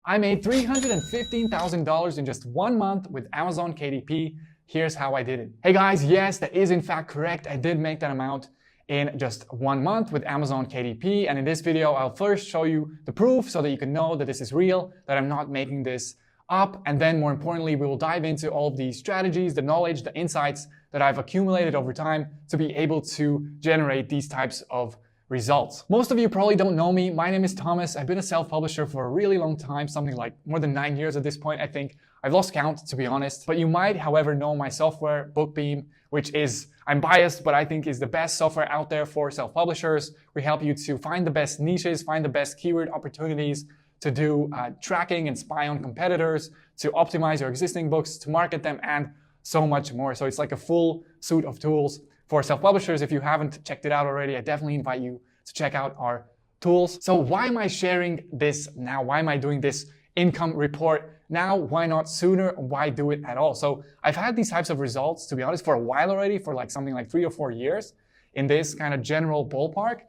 I made $315,000 in just 1 month with Amazon KDP. Here's how I did it. Hey guys, yes, that is in fact correct. I did make that amount in just 1 month with Amazon KDP. And in this video, I'll first show you the proof so that you can know that this is real, that I'm not making this up. And then more importantly, we will dive into all of these strategies, the knowledge, the insights that I've accumulated over time to be able to generate these types of results. Most of you probably don't know me. My name is Thomas. I've been a self-publisher for a really long time, something like more than 9 years at this point, I think. I've lost count, to be honest. But you might, however, know my software, BookBeam, which is, I'm biased, but I think is the best software out there for self-publishers. We help you to find the best niches, find the best keyword opportunities, to do tracking and spy on competitors, to optimize your existing books, to market them, and so much more. So it's like a full suite of tools for self-publishers. If you haven't checked it out already, I definitely invite you to check out our tools. So why am I sharing this now? Why am I doing this income report now? Why not sooner? Why do it at all? So I've had these types of results, to be honest, for a while already, for like something like 3 or 4 years in this kind of general ballpark.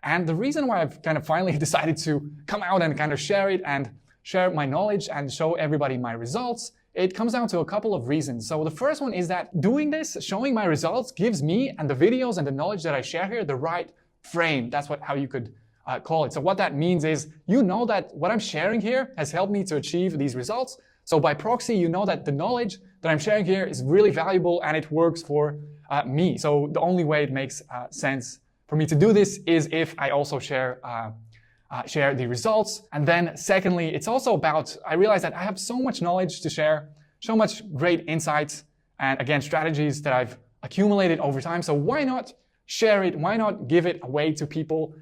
And the reason why I've kind of finally decided to come out and kind of share it and share my knowledge and show everybody my results, it comes down to a couple of reasons. So the first one is that doing this, showing my results, gives me and the videos and the knowledge that I share here the right frame. That's how you could call it. So what that means is, you know that what I'm sharing here has helped me to achieve these results. So by proxy, you know that the knowledge that I'm sharing here is really valuable and it works for me. So the only way it makes sense for me to do this is if I also share the results. And then secondly, it's also about, I realize that I have so much knowledge to share, so much great insights, and again, strategies that I've accumulated over time. So why not share it? Why not give it away to people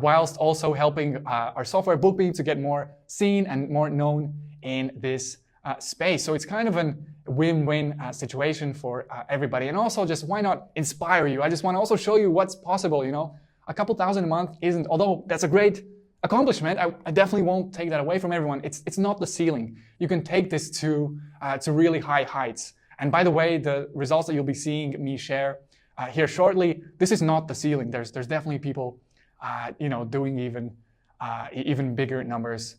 whilst also helping our software BookBeam to get more seen and more known in this space? So it's kind of a win-win situation for everybody. And also just why not inspire you? I just want to also show you what's possible, you know. A couple thousand a month isn't, although that's a great accomplishment, I definitely won't take that away from everyone. It's not the ceiling. You can take this to really high heights. And by the way, the results that you'll be seeing me share here shortly, this is not the ceiling. There's definitely people, doing even bigger numbers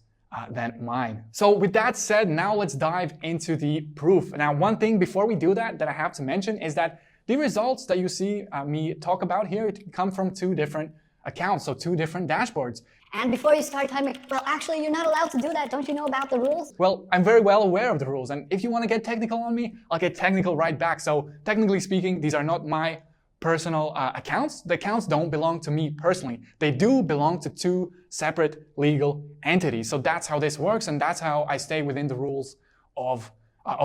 than mine. So with that said, now let's dive into the proof. Now, one thing before we do that I have to mention is that the results that you see me talk about here come from 2 different accounts, so 2 different dashboards. And before you start typing, well, actually, you're not allowed to do that. Don't you know about the rules? Well, I'm very well aware of the rules. And if you want to get technical on me, I'll get technical right back. So technically speaking, these are not my personal accounts. The accounts don't belong to me personally. They do belong to 2 separate legal entities. So that's how this works. And that's how I stay within the rules of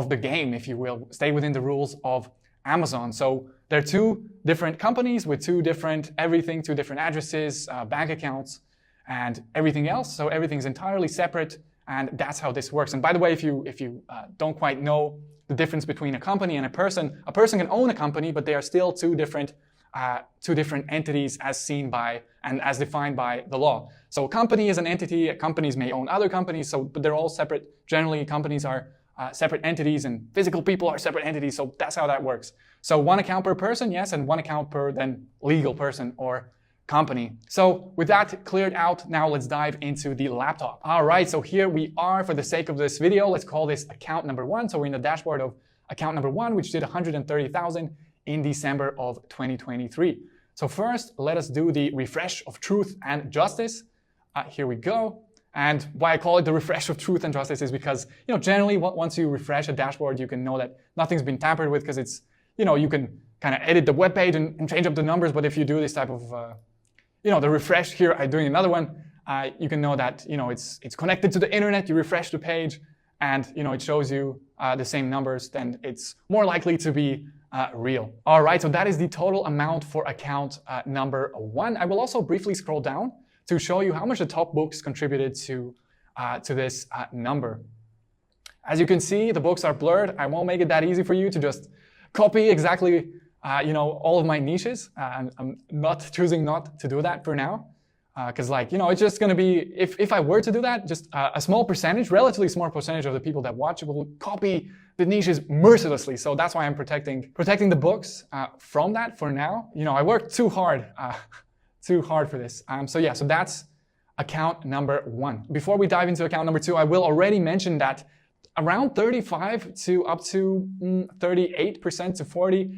the game, if you will, stay within the rules of Amazon. So they're 2 different companies with 2 different everything, 2 different addresses, bank accounts, and everything else. So everything's entirely separate, and that's how this works. And by the way, if you don't quite know the difference between a company and a person can own a company, but they are still 2 different entities as seen by and as defined by the law. So a company is an entity. Companies may own other companies, but they're all separate. Generally, companies are separate entities, and physical people are separate entities. So that's how that works. So 1 account per person, yes, and 1 account per then legal person or company. So with that cleared out, now let's dive into the laptop. All right, so here we are. For the sake of this video, let's call this account number 1. So we're in the dashboard of account number 1, which did 130,000 in December of 2023. So first, let us do the refresh of truth and justice. Here we go. And why I call it the refresh of truth and justice is because, generally once you refresh a dashboard, you can know that nothing's been tampered with, because it's, you can kind of edit the web page and change up the numbers. But if you do this type of, the refresh here, I'm doing another one, you can know that, it's connected to the internet. You refresh the page and, it shows you the same numbers, then it's more likely to be real. All right, so that is the total amount for account number 1. I will also briefly scroll down to show you how much the top books contributed to this number. As you can see, the books are blurred. I won't make it that easy for you to just copy exactly all of my niches. I'm choosing not to do that for now. Because it's just going to be, if I were to do that, just a small percentage, relatively small percentage of the people that watch will copy the niches mercilessly. So that's why I'm protecting the books from that for now. I worked too hard for this. So that's account number 1. Before we dive into account number 2, I will already mention that around 35 to up to 38% to 40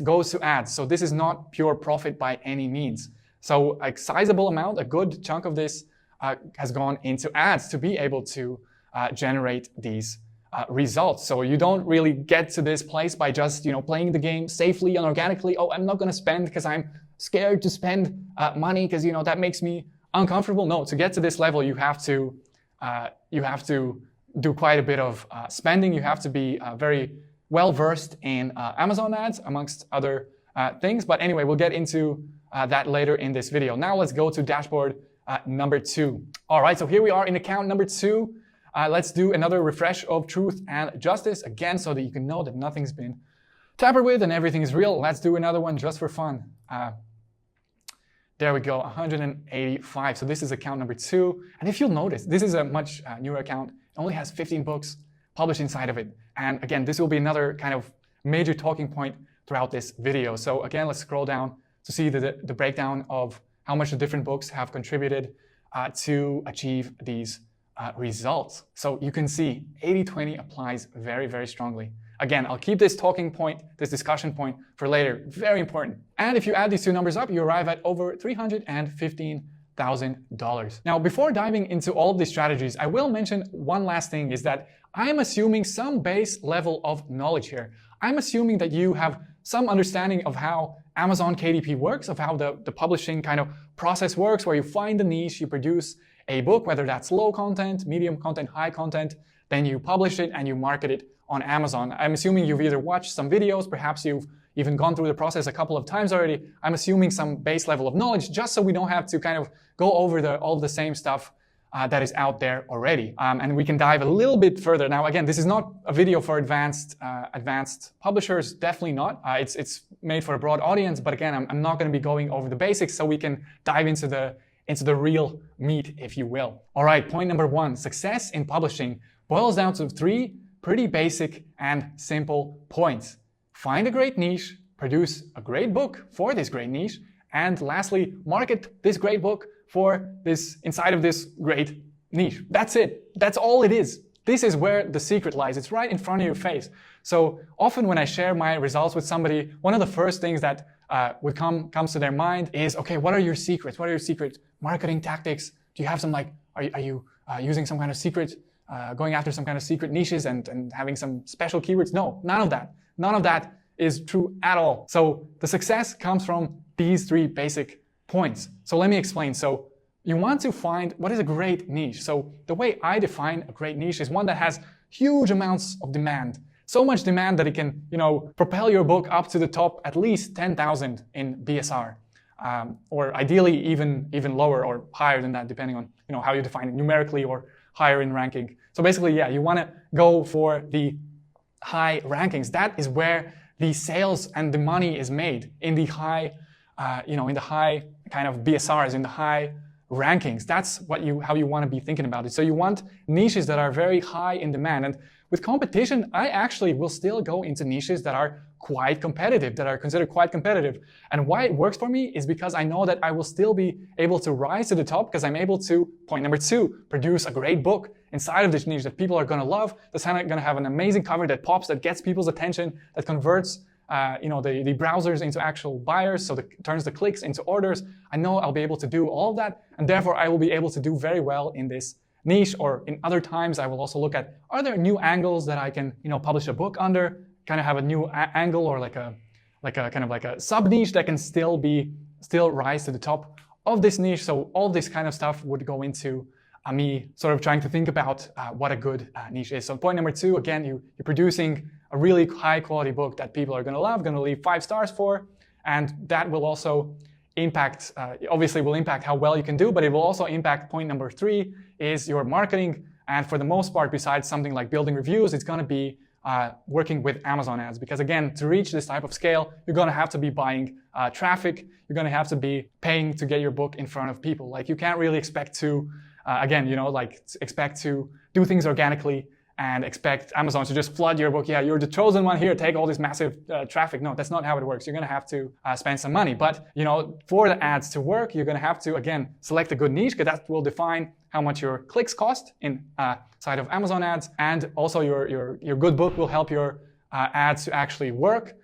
goes to ads. So this is not pure profit by any means. So a sizable amount, a good chunk of this has gone into ads to be able to generate these results. So you don't really get to this place by just playing the game safely and organically. Oh, I'm not going to spend because I'm scared to spend money because that makes me uncomfortable. No, to get to this level, you have to do quite a bit of spending. You have to be very well versed in Amazon ads, amongst other things. But anyway, we'll get into that later in this video. Now let's go to dashboard number 2. All right, so here we are in account number 2. Let's do another refresh of truth and justice again, so that you can know that nothing's been tampered with and everything is real. Let's do another one just for fun. There we go, 185. So this is account number 2. And if you'll notice, this is a much newer account. It only has 15 books published inside of it. And again, this will be another kind of major talking point throughout this video. So again, let's scroll down to see the breakdown of how much the different books have contributed to achieve these results. So you can see 80-20 applies very, very strongly. Again, I'll keep this talking point, this discussion point for later. Very important. And if you add these two numbers up, you arrive at over $315,000. Now, before diving into all of these strategies, I will mention one last thing, is that I am assuming some base level of knowledge here. I'm assuming that you have some understanding of how Amazon KDP works, of how the publishing kind of process works, where you find the niche, you produce a book, whether that's low content, medium content, high content, then you publish it and you market it on Amazon. I'm assuming you've either watched some videos, perhaps you've even gone through the process a couple of times already. I'm assuming some base level of knowledge, just so we don't have to kind of go over all the same stuff that is out there already. And we can dive a little bit further. Now, again, this is not a video for advanced publishers, definitely not. It's made for a broad audience, but again, I'm not going to be going over the basics, so we can dive into the real meat, if you will. All right, point number 1, success in publishing boils down to 3 pretty basic and simple points. Find a great niche, produce a great book for this great niche, and lastly, market this great book for this inside of this great niche. That's it. That's all it is. This is where the secret lies. It's right in front of your face. So often when I share my results with somebody, one of the first things that comes to their mind is, okay, what are your secrets? What are your secret marketing tactics? Do you have some, are you using some kind of secret, going after some kind of secret niches and having some special keywords? No, none of that. None of that is true at all. So the success comes from these 3 basic points. So let me explain. So you want to find what is a great niche. So the way I define a great niche is one that has huge amounts of demand. So much demand that it can, propel your book up to the top, at least 10,000 in BSR, or ideally even lower or higher than that, depending on how you define it, numerically or higher in ranking. So basically, yeah, you want to go for the high rankings. That is where the sales and the money is made, in the high, in the high kind of BSRs, in the high rankings. That's how you want to be thinking about it. So you want niches that are very high in demand. And with competition, I actually will still go into niches that are quite competitive, that are considered quite competitive. And why it works for me is because I know that I will still be able to rise to the top, because I'm able to, point number 2, produce a great book inside of this niche that people are going to love, that's going to have an amazing cover that pops, that gets people's attention, that converts the browsers into actual buyers, so that turns the clicks into orders. I know I'll be able to do all of that, and therefore I will be able to do very well in this niche. Or in other times, I will also look at, are there new angles that I can publish a book under, kind of have a new angle, or like a sub niche that can still rise to the top of this niche. So all this kind of stuff would go into me sort of trying to think about what a good niche is. So point number 2, again, you're producing a really high quality book that people are going to love, going to leave 5 stars for, and that will also impact, obviously will impact how well you can do, but it will also impact point number 3, is your marketing. And for the most part, besides something like building reviews, it's going to be working with Amazon ads, because again, to reach this type of scale, you're going to have to be buying traffic. You're going to have to be paying to get your book in front of people. Like, you can't really expect to, expect to do things organically and expect Amazon to just flood your book. Yeah, you're the chosen one here, take all this massive traffic. No, that's not how it works. You're going to have to spend some money. But, for the ads to work, you're going to have to, again, select a good niche, because that will define how much your clicks cost inside of Amazon ads. And also your good book will help your ads to actually work.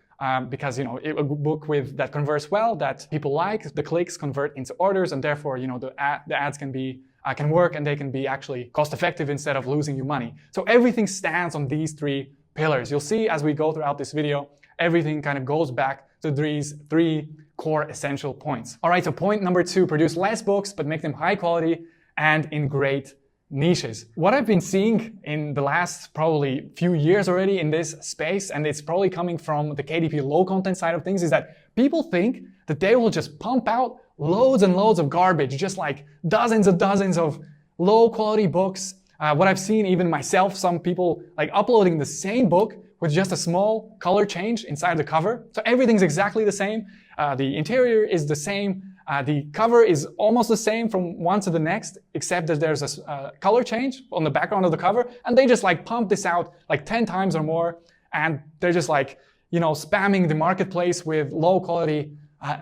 Because a book that converts well, that people like, the clicks convert into orders, and therefore the ads can work, and they can be actually cost effective instead of losing you money. So everything stands on these three pillars. You'll see as we go throughout this video, everything kind of goes back to these three core essential points. All right, so point number 2: produce less books but make them high quality and in great niches. What I've been seeing in the last probably few years already in this space, and it's probably coming from the KDP low content side of things, is that people think that they will just pump out loads and loads of garbage, just like dozens of low quality books. What I've seen even myself, some people like uploading the same book with just a small color change inside the cover. So everything's exactly the same. The interior is the same. The cover is almost the same from one to the next, except that there's a color change on the background of the cover. And they just like pump this out like 10 times or more. And they're just like, spamming the marketplace with low quality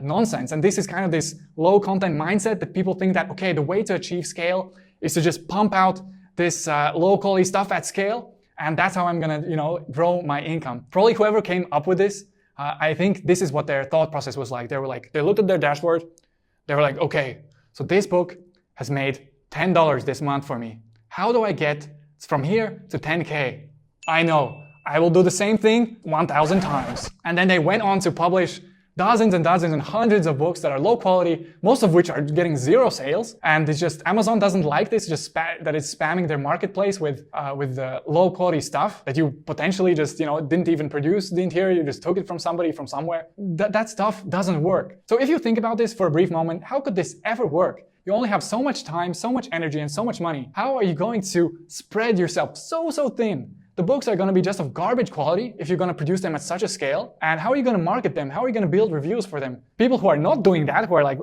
nonsense. And this is kind of this low content mindset that people think that, okay, the way to achieve scale is to just pump out this low quality stuff at scale. And that's how I'm going to, grow my income. Probably whoever came up with this, I think this is what their thought process was like. They looked at their dashboard. They were like, okay, so this book has made $10 this month for me. How do I get from here to 10K? I know, I will do the same thing 1,000 times. And then they went on to publish dozens and dozens and hundreds of books that are low quality, most of which are getting 0 sales. And it's just, Amazon doesn't like this, that it's spamming their marketplace with the low quality stuff that you potentially just, didn't even produce the interior, you just took it from somebody from somewhere. That stuff doesn't work. So if you think about this for a brief moment, how could this ever work? You only have so much time, so much energy, and so much money. How are you going to spread yourself so thin? The books are going to be just of garbage quality if you're going to produce them at such a scale. And how are you going to market them? How are you going to build reviews for them? People who are not doing that, who are like,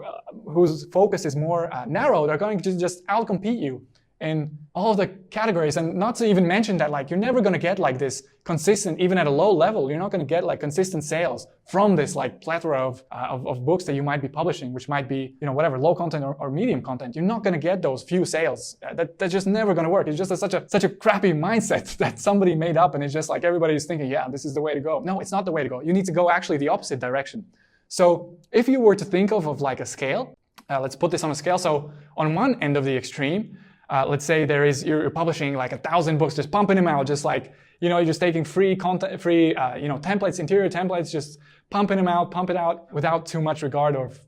whose focus is more narrow, they're going to just outcompete you in all of the categories. And not to even mention that like you're never going to get like this consistent, even at a low level, you're not going to get like consistent sales from this like plethora of books that you might be publishing, which might be, whatever, low content or medium content. You're not going to get those few sales. That's just never going to work. It's just such a crappy mindset that somebody made up, and it's just like everybody's thinking, yeah, this is the way to go. No, it's not the way to go. You need to go actually the opposite direction. So if you were to think of like a scale, let's put this on a scale. So on one end of the extreme, let's say you're publishing like 1,000 books, just pumping them out, just like, you're just taking free content, templates, interior templates, just pumping them out, pump it out without too much regard of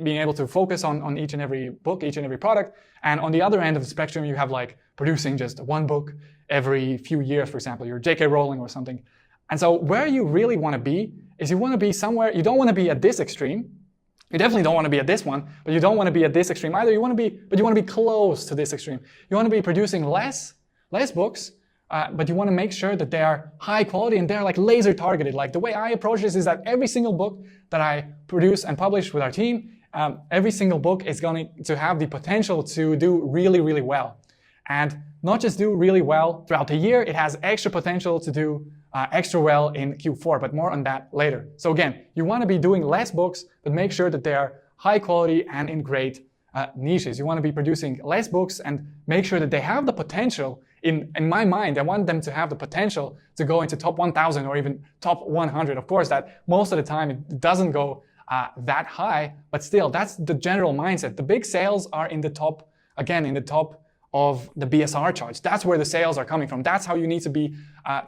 being able to focus on each and every book, each and every product. And on the other end of the spectrum, you have like producing just one book every few years, for example, you're J.K. Rowling or something. And so where you really want to be is you want to be somewhere, you don't want to be at this extreme. You definitely don't want to be at this one, but you don't want to be at this extreme either. You want to be close to this extreme. You want to be producing less books, but you want to make sure that they are high quality and they're like laser targeted. Like the way I approach this is that every single book that I produce and publish with our team, every single book is going to have the potential to do really, really well. And not just do really well throughout the year, it has extra potential to do extra well in Q4, but more on that later. So again, you want to be doing less books, but make sure that they are high quality and in great niches. You want to be producing less books and make sure that they have the potential. In my mind, I want them to have the potential to go into top 1,000 or even top 100. Of course, that most of the time it doesn't go that high, but still, that's the general mindset. The big sales are in the top of the BSR charts. That's where the sales are coming from. That's how you need to be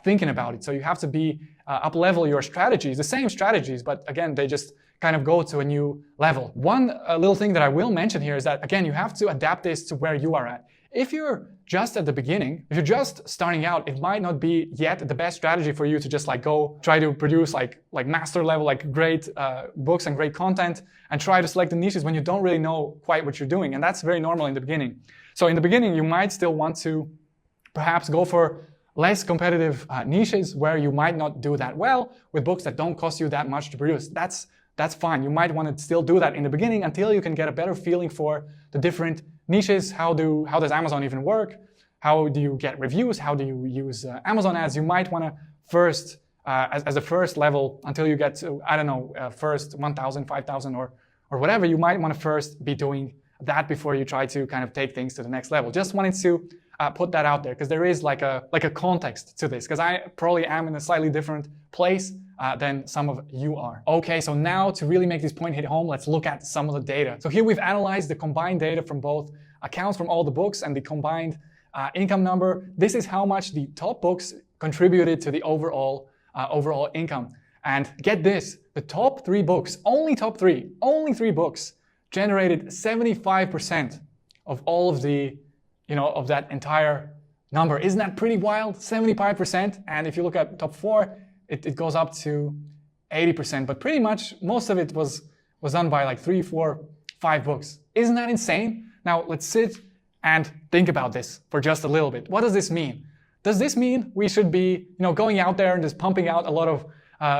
thinking about it. So you have to be up-level your strategies, the same strategies, but again, they just kind of go to a new level. One little thing that I will mention here is that, again, you have to adapt this to where you are at. If you're just at the beginning, if you're just starting out, it might not be yet the best strategy for you to just like go try to produce like master level, like great books and great content and try to select the niches when you don't really know quite what you're doing. And that's very normal in the beginning. So in the beginning, you might still want to perhaps go for less competitive niches where you might not do that well with books that don't cost you that much to produce. That's fine. You might want to still do that in the beginning until you can get a better feeling for the different niches. How does Amazon even work? how do you get reviews, how do you use Amazon ads, you might want to first, as a first level, until you get to, I don't know, first 1,000, 5,000 or whatever, you might want to first be doing that before you try to kind of take things to the next level. Just wanted to put that out there because there is like a context to this, because I probably am in a slightly different place than some of you are. Okay, so now to really make this point hit home, let's look at some of the data. So here we've analyzed the combined data from both accounts from all the books and the combined income number. This is how much the top books contributed to the overall income. And get this, the top three books, only three books generated 75% of all of the, of that entire number. Isn't that pretty wild? 75%. And if you look at top four, it goes up to 80%. But pretty much most of it was done by like 3, 4, 5 books. Isn't that insane? Now let's sit and think about this for just a little bit. What does this mean? Does this mean we should be, going out there and just pumping out a lot of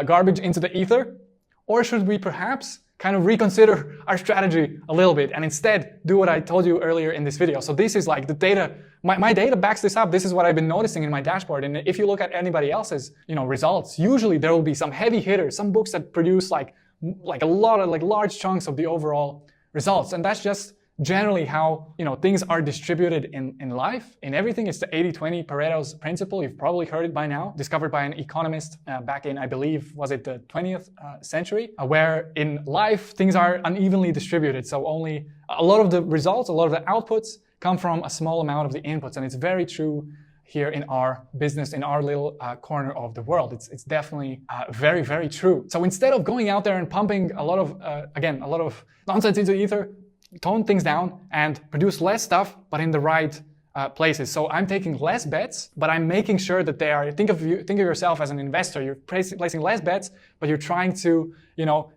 garbage into the ether? Or should we perhaps kind of reconsider our strategy a little bit and instead do what I told you earlier in this video? So this is like the data, my data backs this up. This is what I've been noticing in my dashboard. And if you look at anybody else's, results, usually there will be some heavy hitters, some books that produce like a lot of large chunks of the overall results. And that's just generally how things are distributed in life, in everything. It's the 80-20 Pareto's principle. You've probably heard it by now, discovered by an economist back in, I believe, was it the 20th century, where in life things are unevenly distributed. So only a lot of the results, a lot of the outputs come from a small amount of the inputs. And it's very true here in our business, in our little corner of the world. It's definitely very, very true. So instead of going out there and pumping a lot of nonsense into the ether, tone things down and produce less stuff, but in the right places. So I'm taking less bets, but I'm making sure that they are, think of yourself as an investor. You're placing less bets, but you're trying to,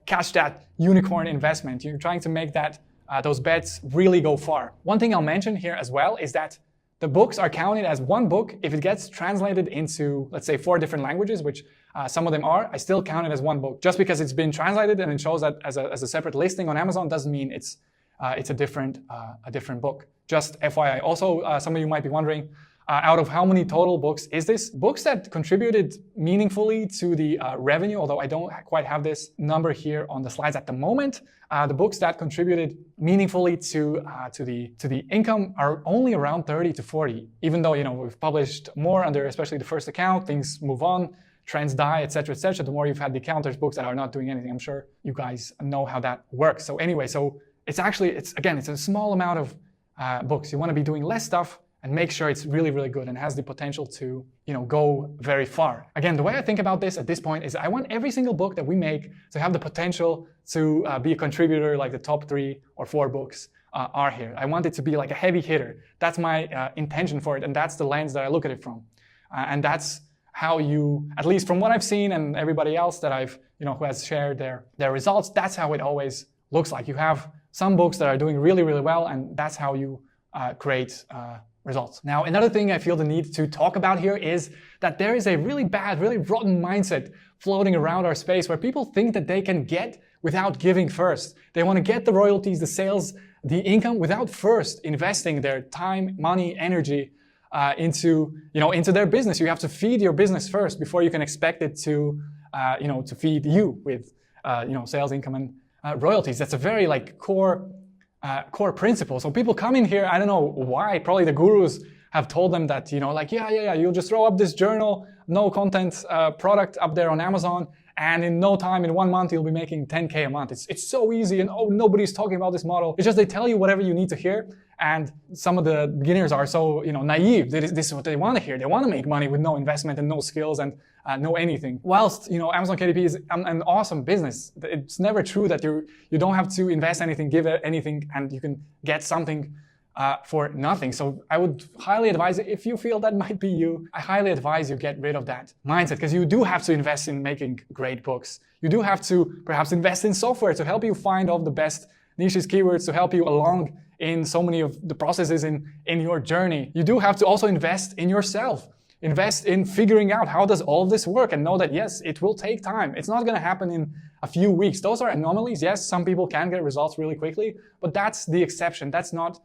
catch that unicorn investment. You're trying to make that, those bets really go far. One thing I'll mention here as well is that the books are counted as one book. If it gets translated into, let's say, 4 different languages, which some of them are, I still count it as one book. Just because it's been translated and it shows that as a separate listing on Amazon doesn't mean it's a different book. Just FYI. Also, some of you might be wondering, out of how many total books is this? Books that contributed meaningfully to the revenue, although I don't quite have this number here on the slides at the moment. The books that contributed meaningfully to the income are only around 30 to 40. Even though we've published more under especially the first account, things move on, trends die, etc., etc. The more you've had the account, there's books that are not doing anything. I'm sure you guys know how that works. So anyway, it's a small amount of books. You want to be doing less stuff and make sure it's really, really good and has the potential to, go very far. Again, the way I think about this at this point is I want every single book that we make to have the potential to be a contributor like the top 3 or 4 books are here. I want it to be like a heavy hitter. That's my intention for it, and that's the lens that I look at it from. And that's how you, at least from what I've seen and everybody else that I've, who has shared their results, that's how it always looks like. You have some books that are doing really, really well, and that's how you create results. Now, another thing I feel the need to talk about here is that there is a really bad, really rotten mindset floating around our space where people think that they can get without giving first. They want to get the royalties, the sales, the income without first investing their time, money, energy into their business. You have to feed your business first before you can expect it to feed you with sales, income, and royalties. That's a very core principle. So people come in here, I don't know why, probably the gurus have told them that, you'll just throw up this journal, no content product up there on Amazon, and in no time, in 1 month, you'll be making 10K a month. It's so easy, and nobody's talking about this model. It's just they tell you whatever you need to hear, and some of the beginners are so naive. This is what they want to hear. They want to make money with no investment and no skills and no anything. Whilst Amazon KDP is an awesome business, it's never true that you don't have to invest anything, give anything, and you can get something for nothing. So I would highly advise, if you feel that might be you, I highly advise you get rid of that mindset, because you do have to invest in making great books. You do have to perhaps invest in software to help you find all the best niches, keywords, to help you along in so many of the processes in your journey. You do have to also invest in yourself. Invest in figuring out how does all of this work, and know that yes, it will take time. It's not going to happen in a few weeks. Those are anomalies. Yes, some people can get results really quickly, but that's the exception. That's not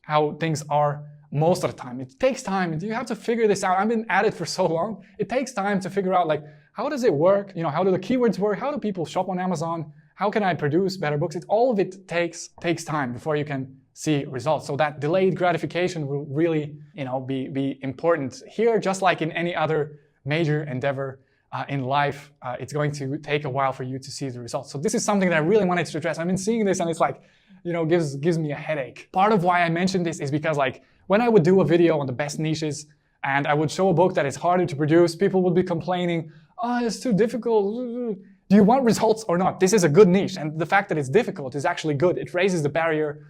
how things are most of the time. It takes time. You have to figure this out. I've been at it for so long. It takes time to figure out, like, how does it work? You know, how do the keywords work? How do people shop on Amazon? How can I produce better books? All of it takes time before you can see results. So that delayed gratification will really, you know, be important here, just like in any other major endeavor in life. It's going to take a while for you to see the results. So this is something that I really wanted to address. I've been seeing this and it's like, you know, gives me a headache. Part of why I mentioned this is because, like, when I would do a video on the best niches and I would show a book that is harder to produce, people would be complaining, oh, it's too difficult. Do you want results or not? This is a good niche. And the fact that it's difficult is actually good. It raises the barrier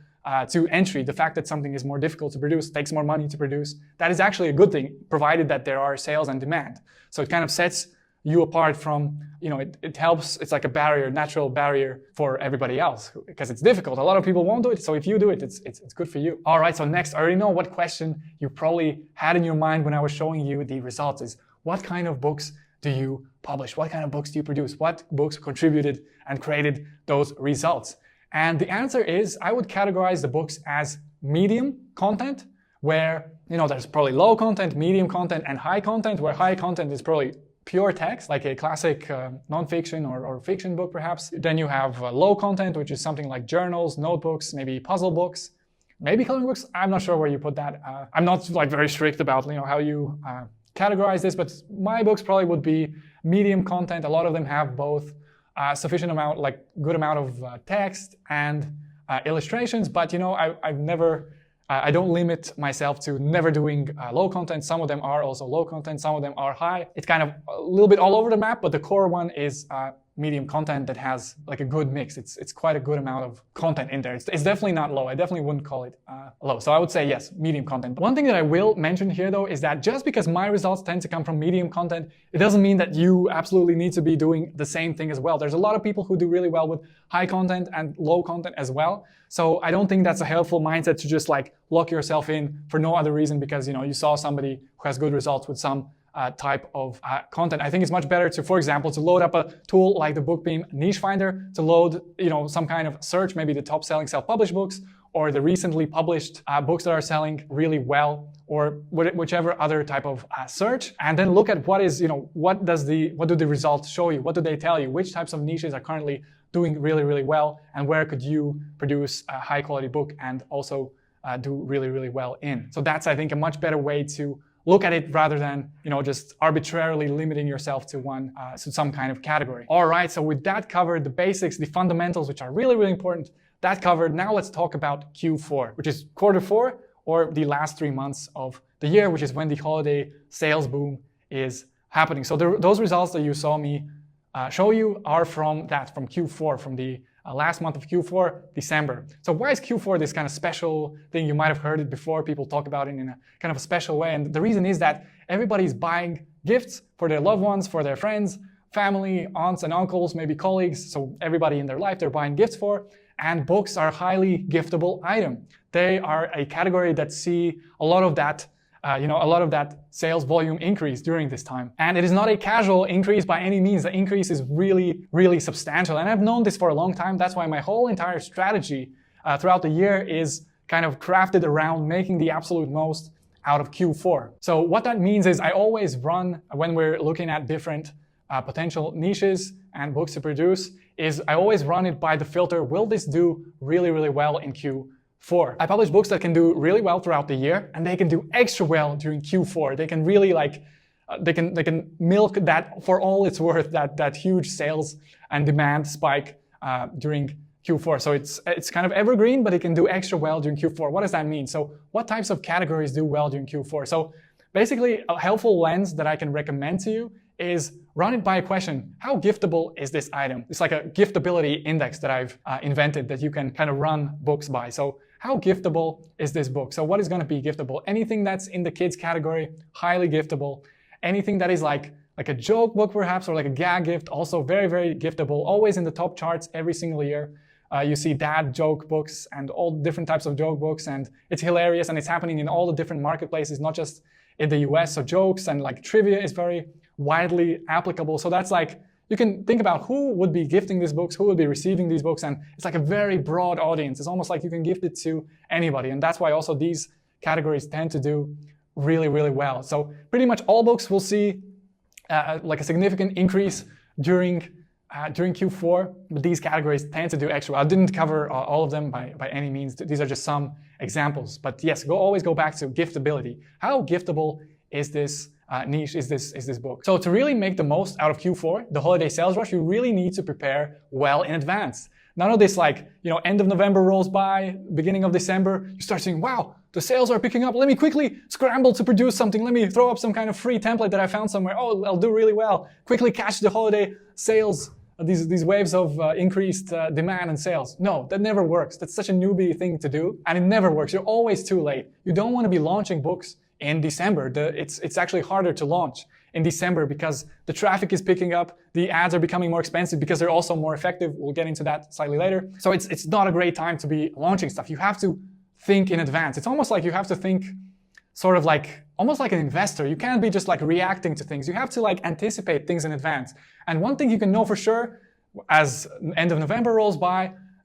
to entry. The fact that something is more difficult to produce, takes more money to produce, that is actually a good thing, provided that there are sales and demand. So it kind of sets you apart from, you know, it helps, it's like a barrier, natural barrier for everybody else, because it's difficult. A lot of people won't do it, so if you do it, it's good for you. All right, so next, I already know what question you probably had in your mind when I was showing you the results is, what kind of books do you publish? What kind of books do you produce? What books contributed and created those results? And the answer is, I would categorize the books as medium content, where, you know, there's probably low content, medium content, and high content, where high content is probably pure text, like a classic nonfiction or fiction book, perhaps. Then you have low content, which is something like journals, notebooks, maybe puzzle books, maybe coloring books. I'm not sure where you put that. I'm not like very strict about, you know, how you categorize this, but my books probably would be medium content. A lot of them have both sufficient amount, like good amount of text and illustrations, but, you know, I've never, I don't limit myself to never doing low content. Some of them are also low content, some of them are high. It's kind of a little bit all over the map, but the core one is medium content that has like a good mix. It's quite a good amount of content in there. It's definitely not low. I definitely wouldn't call it low. So I would say yes, medium content. One thing that I will mention here though is that just because my results tend to come from medium content, it doesn't mean that you absolutely need to be doing the same thing as well. There's a lot of people who do really well with high content and low content as well. So I don't think that's a helpful mindset to just like lock yourself in for no other reason because, you know, you saw somebody who has good results with some type of content. I think it's much better to, for example, to load up a tool like the BookBeam Niche Finder, to load, you know, some kind of search, maybe the top selling self-published books or the recently published books that are selling really well, or whichever other type of search, and then look at what is, you know, what do the results show you? What do they tell you? Which types of niches are currently doing really, really well, and where could you produce a high quality book and also do really, really well in? So that's, I think, a much better way to look at it rather than, you know, just arbitrarily limiting yourself to one, to some kind of category. All right, so with that covered, the basics, the fundamentals, which are really, really important, that covered. Now let's talk about Q4, which is Q4 or the last 3 months of the year, which is when the holiday sales boom is happening. So those results that you saw me show you are from Q4, from the last month of Q4, December. So why is Q4 this kind of special thing? You might have heard it before. People talk about it in a kind of a special way. And the reason is that everybody's buying gifts for their loved ones, for their friends, family, aunts and uncles, maybe colleagues. So everybody in their life they're buying gifts for. And books are a highly giftable item. They are a category that see a lot of that a lot of that sales volume increase during this time. And it is not a casual increase by any means. The increase is really, really substantial. And I've known this for a long time. That's why my whole entire strategy throughout the year is kind of crafted around making the absolute most out of Q4. So what that means is I always run, when we're looking at different potential niches and books to produce, is I always run it by the filter, will this do really, really well in Q4? I publish books that can do really well throughout the year, and they can do extra well during Q4. They can really they can milk that for all it's worth, that huge sales and demand spike during Q4. So it's kind of evergreen, but it can do extra well during Q4. What does that mean? So what types of categories do well during Q4? So basically, a helpful lens that I can recommend to you is run it by a question. How giftable is this item? It's like a giftability index that I've invented that you can kind of run books by. So how giftable is this book? So what is going to be giftable? Anything that's in the kids category, highly giftable. Anything that is like a joke book perhaps, or like a gag gift, also very, very giftable. Always in the top charts every single year. You see dad joke books and all different types of joke books, and it's hilarious, and it's happening in all the different marketplaces, not just in the US. So jokes and like trivia is very widely applicable. So that's like, you can think about who would be gifting these books, who would be receiving these books, and it's like a very broad audience. It's almost like you can gift it to anybody. And that's why also these categories tend to do really, really well. So pretty much all books will see like a significant increase during Q4, but these categories tend to do extra well. I didn't cover all of them by any means. These are just some examples. But yes, always go back to giftability. How giftable is this niche, is this book? So to really make the most out of Q4, the holiday sales rush, you really need to prepare well in advance. None of this end of November rolls by, beginning of December, you start saying, wow, the sales are picking up. Let me quickly scramble to produce something. Let me throw up some kind of free template that I found somewhere. Oh, I'll do really well. Quickly catch the holiday sales, these waves of increased demand and sales. No, that never works. That's such a newbie thing to do, and it never works. You're always too late. You don't want to be launching books in December. It's actually harder to launch in December because the traffic is picking up, the ads are becoming more expensive because they're also more effective. We'll get into that slightly later. So it's not a great time to be launching stuff. You have to think in advance. It's almost like you have to think almost like an investor. You can't be just reacting to things. You have to anticipate things in advance. And one thing you can know for sure, as end of November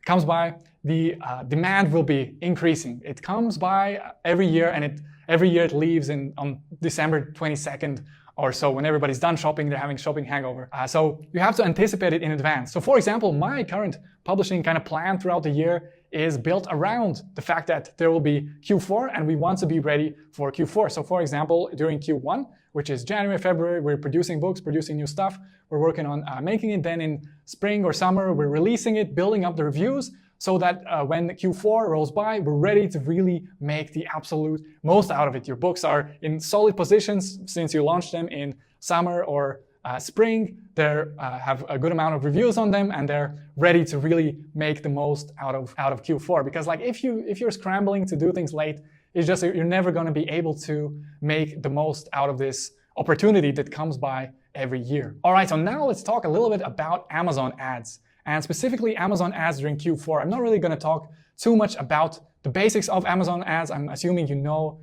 comes by, the demand will be increasing. It comes by every year, and every year it leaves on December 22nd or so. When everybody's done shopping, they're having shopping hangover. So you have to anticipate it in advance. So for example, my current publishing kind of plan throughout the year is built around the fact that there will be Q4 and we want to be ready for Q4. So for example, during Q1, which is January, February, we're producing books, producing new stuff. We're working on making it. Then in spring or summer, we're releasing it, building up the reviews, so that when Q4 rolls by, we're ready to really make the absolute most out of it. Your books are in solid positions since you launched them in summer or spring. They have a good amount of reviews on them, and they're ready to really make the most out of Q4. Because if you're scrambling to do things late, it's just you're never going to be able to make the most out of this opportunity that comes by every year. All right, so now let's talk a little bit about Amazon ads, and specifically Amazon ads during Q4. I'm not really going to talk too much about the basics of Amazon ads. I'm assuming you know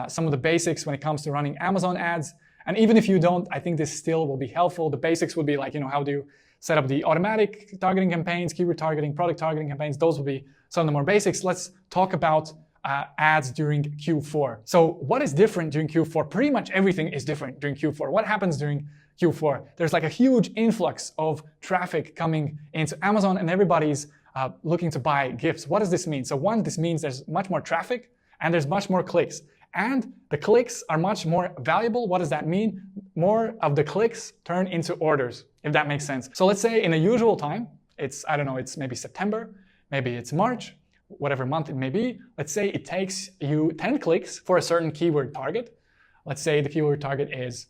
some of the basics when it comes to running Amazon ads. And even if you don't, I think this still will be helpful. The basics would be how do you set up the automatic targeting campaigns, keyword targeting, product targeting campaigns. Those will be some of the more basics. Let's talk about ads during Q4. So what is different during Q4? Pretty much everything is different during Q4. What happens during Q4? There's a huge influx of traffic coming into Amazon, and everybody's looking to buy gifts. What does this mean? So one, this means there's much more traffic and there's much more clicks. And the clicks are much more valuable. What does that mean? More of the clicks turn into orders, if that makes sense. So let's say in a usual time, it's maybe September, maybe it's March, whatever month it may be. Let's say it takes you 10 clicks for a certain keyword target. Let's say the keyword target is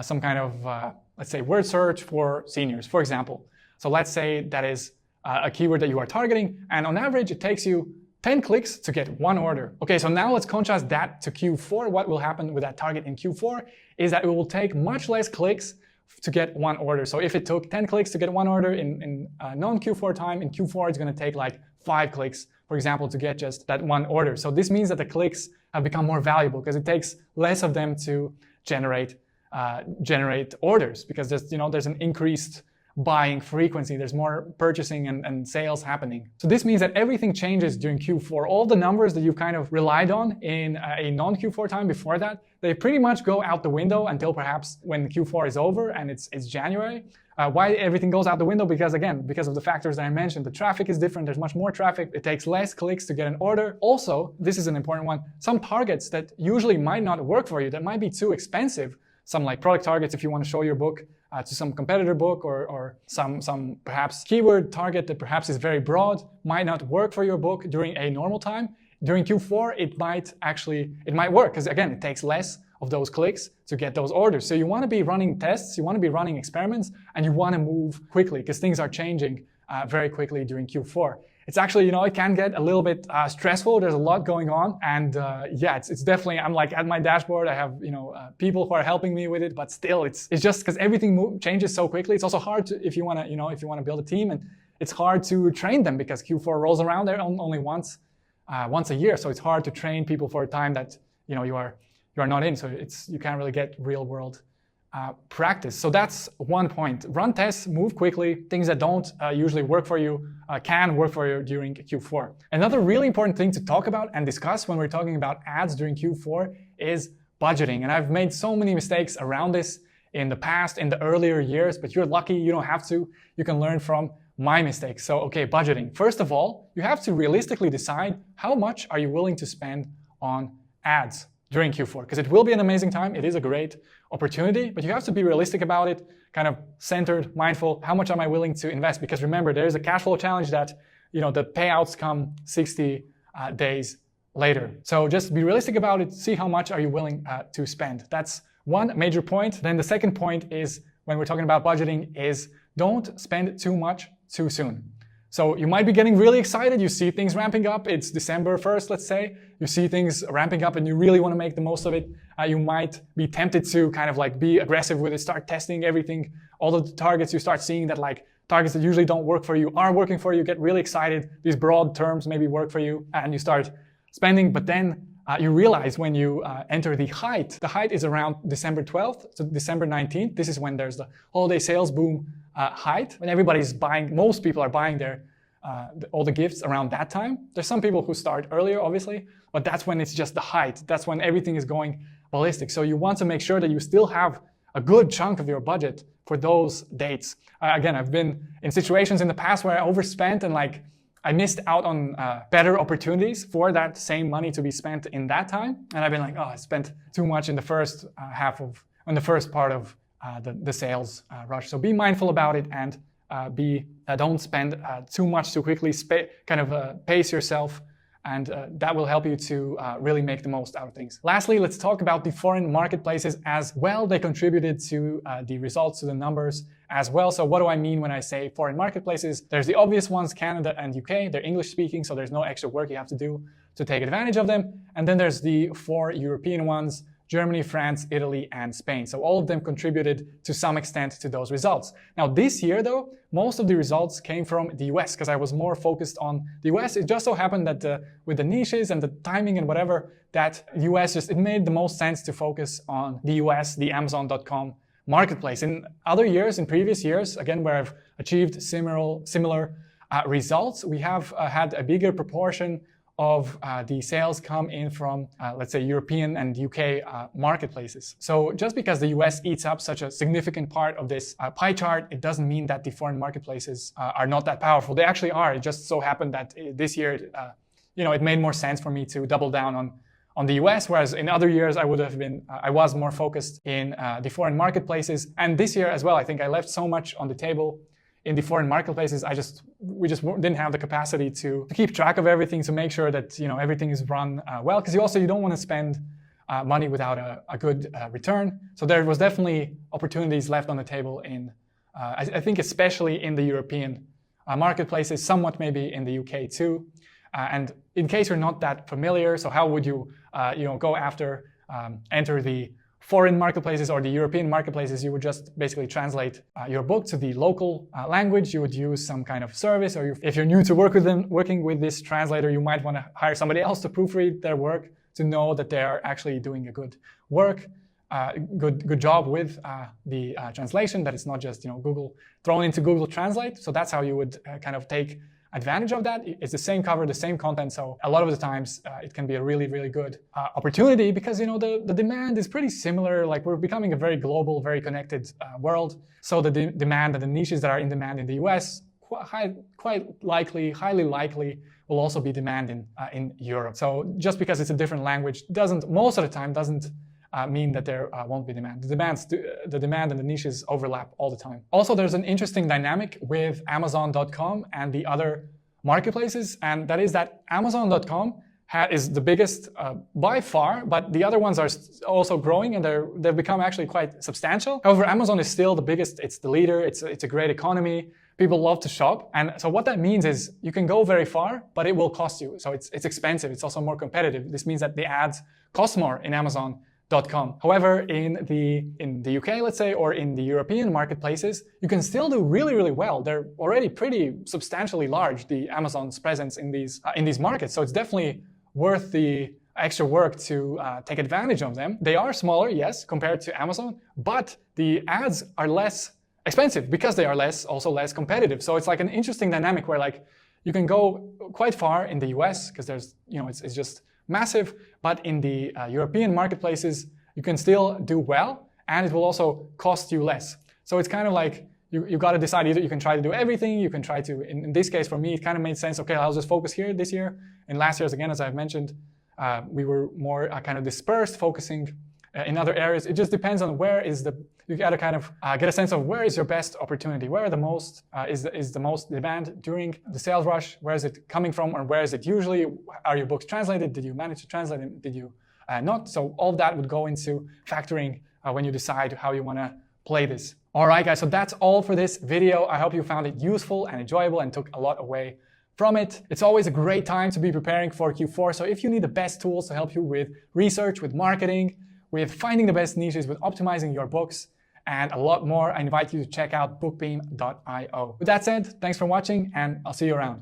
some kind of, let's say, word search for seniors, for example. So let's say that is a keyword that you are targeting, and on average, it takes you 10 clicks to get one order. Okay, so now let's contrast that to Q4. What will happen with that target in Q4 is that it will take much less clicks to get one order. So if it took 10 clicks to get one order in non-Q4 time, in Q4 it's going to take 5 clicks, for example, to get just that one order. So this means that the clicks have become more valuable because it takes less of them to generate orders, because there's an increased buying frequency, there's more purchasing and sales happening. So this means that everything changes during Q4. All the numbers that you've kind of relied on in a non-Q4 time before that, they pretty much go out the window until perhaps when Q4 is over and it's January. Why everything goes out the window? Because of the factors that I mentioned. The traffic is different, there's much more traffic, it takes less clicks to get an order. Also, this is an important one, some targets that usually might not work for you, that might be too expensive, some product targets if you want to show your book to some competitor book, or some perhaps keyword target that perhaps is very broad, might not work for your book during a normal time. During Q4, it might work, because again, it takes less of those clicks to get those orders. So you want to be running tests, you want to be running experiments, and you want to move quickly, because things are changing very quickly during Q4. It's actually, it can get a little bit stressful. There's a lot going on, and it's definitely, I'm at my dashboard. I have people who are helping me with it, but still, it's just because everything changes so quickly. It's also hard to, if you want to build a team, and it's hard to train them because Q4 rolls around there only once a year. So it's hard to train people for a time that you are not in. So you can't really get real world practice. So that's one point. Run tests, move quickly. Things that don't usually work for you can work for you during Q4. Another really important thing to talk about and discuss when we're talking about ads during Q4 is budgeting. And I've made so many mistakes around this in the past, in the earlier years, but you're lucky, you don't have to. You can learn from my mistakes. So, okay, budgeting. First of all, you have to realistically decide how much are you willing to spend on ads during Q4, because it will be an amazing time. It is a great opportunity, but you have to be realistic about it, kind of centered, mindful. How much am I willing to invest? Because remember, there is a cash flow challenge that, the payouts come 60 days later. So just be realistic about it. See how much are you willing to spend. That's one major point. Then the second point is, when we're talking about budgeting, is don't spend too much too soon. So you might be getting really excited. You see things ramping up. It's December 1st, let's say. You see things ramping up and you really want to make the most of it. You might be tempted to kind of like be aggressive with it, start testing everything. All of the targets, you start seeing that like targets that usually don't work for you are working for you. Get really excited. These broad terms maybe work for you and you start spending. But then you realize when you enter the height is around December 12th to December 19th. This is when there's the holiday sales boom height, when everybody's buying, most people are buying all the gifts around that time. There's some people who start earlier, obviously, but that's when it's just the height. That's when everything is going ballistic. So you want to make sure that you still have a good chunk of your budget for those dates. Again, I've been in situations in the past where I overspent and like I missed out on better opportunities for that same money to be spent in that time. And I've been like, oh, I spent too much in the first part of the sales rush. So be mindful about it and don't spend too much too quickly. Pace yourself, and that will help you to really make the most out of things. Lastly, let's talk about the foreign marketplaces as well. They contributed to the results, to the numbers as well. So what do I mean when I say foreign marketplaces? There's the obvious ones, Canada and UK. They're English speaking, so there's no extra work you have to do to take advantage of them. And then there's the 4 European ones, Germany, France, Italy, and Spain. So all of them contributed to some extent to those results. Now this year though, most of the results came from the US because I was more focused on the US. It just so happened that with the niches and the timing and whatever, that US it made the most sense to focus on the US, the Amazon.com marketplace. In other years, in previous years, again, where I've achieved similar results, we have had a bigger proportion of the sales come in from, let's say, European and UK marketplaces. So just because the US eats up such a significant part of this pie chart, it doesn't mean that the foreign marketplaces are not that powerful. They actually are. It just so happened that this year, it made more sense for me to double down on the US, whereas in other years I was more focused in the foreign marketplaces. And this year as well, I think I left so much on the table in the foreign marketplaces. We just didn't have the capacity to keep track of everything, to make sure that everything is run well, because you don't want to spend money without a good return. So there was definitely opportunities left on the table in, I think especially in the European marketplaces, somewhat maybe in the UK too. And in case you're not that familiar, so how would you go after enter the foreign marketplaces or the European marketplaces? You would just basically translate your book to the local language. You would use some kind of service, or if you're new to working with this translator, you might want to hire somebody else to proofread their work to know that they are actually doing a good job with the translation, that it's not just thrown into Google Translate. So that's how you would kind of take advantage of that. It's the same cover, the same content. So a lot of the times it can be a really, really good opportunity because, the demand is pretty similar. Like we're becoming a very global, very connected world. So the demand and the niches that are in demand in the US, highly likely will also be demand in Europe. So just because it's a different language most of the time doesn't mean that there won't be demand. The demand and the niches overlap all the time. Also, there's an interesting dynamic with Amazon.com and the other marketplaces, and that is that Amazon.com is the biggest by far, but the other ones are also growing and they've become actually quite substantial. However, Amazon is still the biggest. It's the leader. It's a great economy. People love to shop. And so what that means is you can go very far, but it will cost you. So it's expensive. It's also more competitive. This means that the ads cost more in Amazon.com. However, in the UK, let's say, or in the European marketplaces, you can still do really, really well. They're already pretty substantially large, the Amazon's presence in these markets. So it's definitely worth the extra work to take advantage of them. They are smaller, yes, compared to Amazon, but the ads are less expensive because they are also less competitive. So it's like an interesting dynamic where like you can go quite far in the US because there's, it's just massive, but in the European marketplaces, you can still do well and it will also cost you less. So it's kind of like you got to decide. Either you can try to do everything, you can try to, in this case for me, it kind of made sense. Okay, I'll just focus here this year. And last year, again, as I've mentioned, we were more kind of dispersed, focusing in other areas. It just depends on where is you got to kind of get a sense of where is your best opportunity, where the most is the most demand during the sales rush, where is it coming from, or where is it usually, are your books translated, did you manage to translate it, did you not? So all that would go into factoring when you decide how you want to play this. All right, guys, so that's all for this video. I hope you found it useful and enjoyable and took a lot away from it. It's always a great time to be preparing for Q4. So if you need the best tools to help you with research, with marketing, with finding the best niches, with optimizing your books, and a lot more, I invite you to check out bookbeam.io. With that said, thanks for watching, and I'll see you around.